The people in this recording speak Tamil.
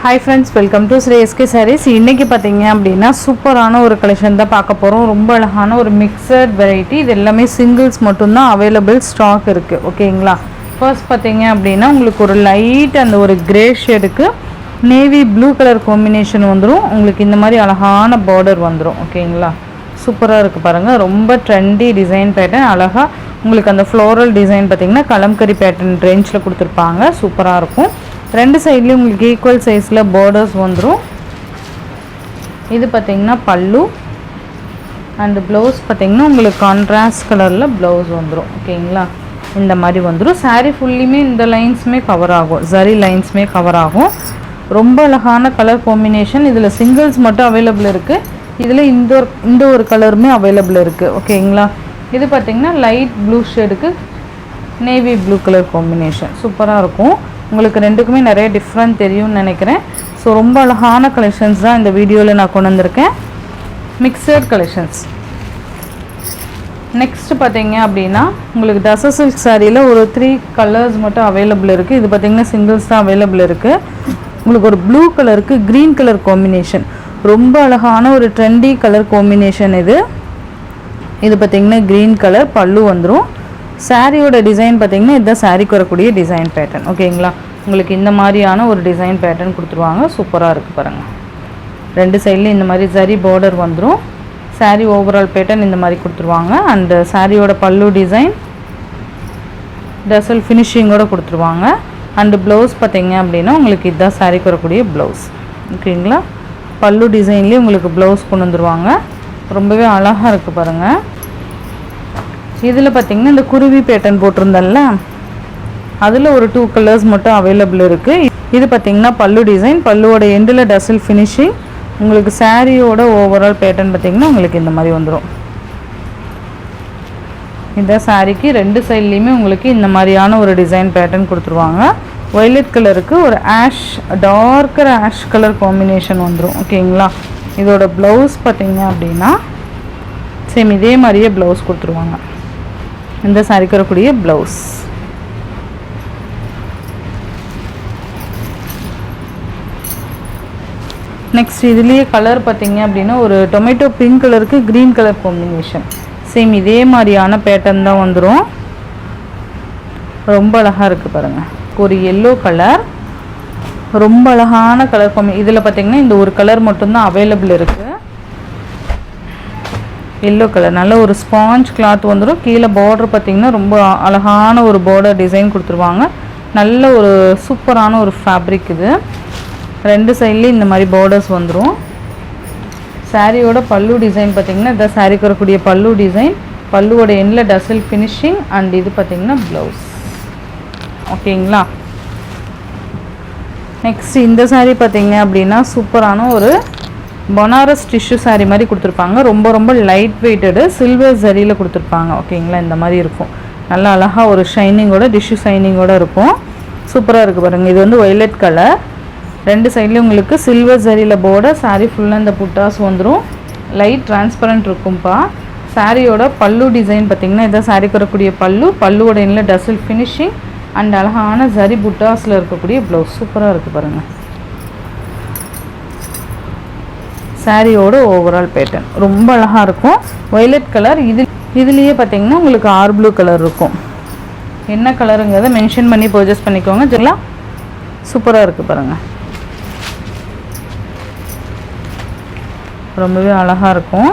Hi friends, welcome to Sri SK Sarees. இன்னைக்கு பாத்தீங்க அப்படினா சூப்பரான ஒரு கலெக்ஷன் தான் பார்க்க போறோம். ரொம்ப அழகான ஒரு மிக்ஸட் வெரைட்டி. இது எல்லாமே சிங்கிள்ஸ் மட்டும் தான் அவேலபிள் ஸ்டாக் இருக்கு. ஓகேங்களா? ஃபர்ஸ்ட் பாத்தீங்க அப்படினா உங்களுக்கு ஒரு லைட் அந்த ஒரு கிரே ஷேடுக்கு நேவி ப்ளூ கலர் காம்பினேஷன் வந்துரும். உங்களுக்கு இந்த மாதிரி அழகான பார்டர் வந்துரும். ஓகேங்களா? சூப்பரா இருக்கு பாருங்க. ரொம்ப ட்ரெண்டி டிசைன் பேட்டர்ன். அழகா உங்களுக்கு அந்த ஃப்ளோரல் டிசைன் பாத்தீங்கன்னா கலம்கரி பேட்டர்ன் ரேஞ்ச்ல கொடுத்திருப்பாங்க. சூப்பரா இருக்கும். ரெண்டு சைடுலயும் உங்களுக்கு ஈக்குவல் சைஸ்ல பார்டர்ஸ் வந்துரும். இது பாத்தீங்கன்னா பல்லு அண்ட் ப்ளவுஸ் பாத்தீங்கன்னா உங்களுக்கு கான்ட்ராஸ்ட் கலர்ல ப்ளவுஸ் வந்துரும். ஓகேங்களா? இந்த மாதிரி வந்துரும். saree ஃபுல்லியுமே இந்த லைன்ஸ்மே கவர் ஆகும். ஜரி லைன்ஸ்மே கவர் ஆகும். ரொம்ப அழகான கலர் காம்பினேஷன். இதுல சிங்கிள்ஸ் மட்டும் அவைலபிள் இருக்கு. இதுல இந்த ஒரு கலருமே அவைலபிள் இருக்கு. ஓகேங்களா? இது பாத்தீங்கன்னா லைட் ப்ளூ ஷேடுக்கு நேவி ப்ளூ கலர் காம்பினேஷன் சூப்பரா இருக்கும். உங்களுக்கு ரெண்டுக்குமே நிறைய டிஃபரண்ட் தெரியும்னு நினைக்கிறேன். ஸோ ரொம்ப அழகான கலெக்ஷன்ஸ் தான் இந்த வீடியோவில் நான் கொண்டு வந்திருக்கேன். Mixed collections. நெக்ஸ்ட் பார்த்தீங்க அப்படின்னா உங்களுக்கு டசர் சில்க் சாரியில் ஒரு 3 கலர்ஸ் மட்டும் அவைலபிள் இருக்குது. இது பார்த்தீங்கன்னா சிங்கிள்ஸ் தான் அவைலபிள் இருக்குது. உங்களுக்கு ஒரு ப்ளூ கலருக்கு க்ரீன் கலர் காம்பினேஷன். ரொம்ப அழகான ஒரு ட்ரெண்டி கலர் காம்பினேஷன் இது. இது பார்த்தீங்கன்னா க்ரீன் கலர் பல்லு வந்துடும். சாரியோட டிசைன் பார்த்தீங்கன்னா இதுதான் சாரிக்கு வரக்கூடிய டிசைன் பேட்டர்ன். ஓகேங்களா? உங்களுக்கு இந்த மாதிரியான ஒரு டிசைன் பேட்டர்ன் கொடுத்துருவாங்க. சூப்பராக இருக்குது பாருங்கள். ரெண்டு சைட்லேயும் இந்த மாதிரி ஜரி பார்டர் வந்துடும். சாரி ஓவரால் பேட்டர்ன் இந்த மாதிரி கொடுத்துருவாங்க. அண்ட் சாரியோட பல்லு டிசைன் டசல் ஃபினிஷிங்கோடு கொடுத்துருவாங்க. அண்டு ப்ளவுஸ் பார்த்தீங்க அப்படின்னா உங்களுக்கு இதுதான் சாரிக்கு வரக்கூடிய ப்ளவுஸ். ஓகேங்களா? பல்லு டிசைன்லேயே உங்களுக்கு ப்ளவுஸ் கொண்டு வந்துருவாங்க. ரொம்பவே அழகாக இருக்குது பாருங்கள். இதில் பார்த்தீங்கன்னா இந்த குருவி பேட்டர்ன் போட்டிருந்தல்ல அதில் ஒரு 2 கலர்ஸ் மட்டும் அவைலபிள் இருக்குது. இது பார்த்தீங்கன்னா பல்லு டிசைன். பல்லுவோட எண்டில் டசல் ஃபினிஷிங். உங்களுக்கு சாரியோட ஓவரால் பேட்டர்ன் பார்த்தீங்கன்னா உங்களுக்கு இந்த மாதிரி வந்துடும். இந்த சாரிக்கு ரெண்டு சைட்லேயுமே உங்களுக்கு இந்த மாதிரியான ஒரு டிசைன் பேட்டர்ன் கொடுத்துருவாங்க. வயலட் கலருக்கு ஒரு ash darker ash colour combination வந்துடும். ஓகேங்களா? இதோட ப்ளவுஸ் பார்த்தீங்க அப்படின்னா சேம் இதே மாதிரியே ப்ளவுஸ் கொடுத்துருவாங்க. இந்த சாரிக்கு வரக்கூடிய ப்ளவுஸ். நெக்ஸ்ட் இதுலேயே கலர் பார்த்தீங்க அப்படின்னா ஒரு டொமேட்டோ பிங்க் கலருக்கு க்ரீன் கலர் காம்பினேஷன். சேம் இதே மாதிரியான பேட்டர்ன் தான் வந்துடும். ரொம்ப அழகாக இருக்குது பாருங்கள். ஒரு எல்லோ கலர் ரொம்ப அழகான கலர் இதில் பார்த்தீங்கன்னா இந்த ஒரு கலர் மட்டும்தான் அவைலபிள் இருக்குது. எல்லோ கலர் நல்ல ஒரு ஸ்பாஞ்ச் கிளாத் வந்துடும். கீழே பார்டர் பார்த்தீங்கன்னா ரொம்ப அழகான ஒரு பார்டர் டிசைன் கொடுத்துருவாங்க. நல்ல ஒரு சூப்பரான ஒரு ஃபேப்ரிக் இது. ரெண்டு சைட்லேயும் இந்த மாதிரி பார்டர்ஸ் வந்துடும். சாரியோட பல்லு டிசைன் பார்த்தீங்கன்னா இந்த சாரிக்கு வரக்கூடிய பல்லு டிசைன். பல்லுவோட எண்டில் டசல் ஃபினிஷிங் அண்ட் இது பார்த்தீங்கன்னா ப்ளவுஸ். ஓகேங்களா? நெக்ஸ்ட் இந்த சாரீ பார்த்தீங்க அப்படின்னா சூப்பரான ஒரு பனாரஸ் டிஷ்யூ சாரீ மாதிரி கொடுத்துருப்பாங்க. ரொம்ப ரொம்ப லைட் வெயிட்டடு சில்வர் ஜரியில் கொடுத்துருப்பாங்க. ஓகேங்களா? இந்த மாதிரி இருக்கும். நல்லா அழகாக ஒரு ஷைனிங்கோட டிஷ்யூ ஷைனிங்கோட இருக்கும். சூப்பராக இருக்குது பாருங்கள். இது வந்து வயலட் கலர். ரெண்டு சைட்லேயும் உங்களுக்கு சில்வர் ஜரியில் போர்டர். சாரீ ஃபுல்லாக இந்த புட்டாஸ் வந்துடும். லைட் டிரான்ஸ்பரண்ட் இருக்கும்ப்பா. சாரியோட பல்லு டிசைன் பார்த்தீங்கன்னா இதான் சாரிக்கு வரக்கூடிய பல்லு. பல்லுவோட எண்ணில் டசல் ஃபினிஷிங் அண்ட் அழகான ஜரி புட்டாஸில் இருக்கக்கூடிய ப்ளவுஸ். சூப்பராக இருக்குது பாருங்கள். சாரியோட ஓவரால் பேட்டர்ன் ரொம்ப அழகாக இருக்கும். Violet colour. இதுலேயே பார்த்தீங்கன்னா உங்களுக்கு ஆர் ப்ளூ கலர் இருக்கும். என்ன கலருங்கிறத மென்ஷன் பண்ணி பர்ச்சேஸ் பண்ணிக்கோங்க. சரிங்களா? சூப்பராக இருக்குது பாருங்கள். ரொம்பவே அழகாக இருக்கும்.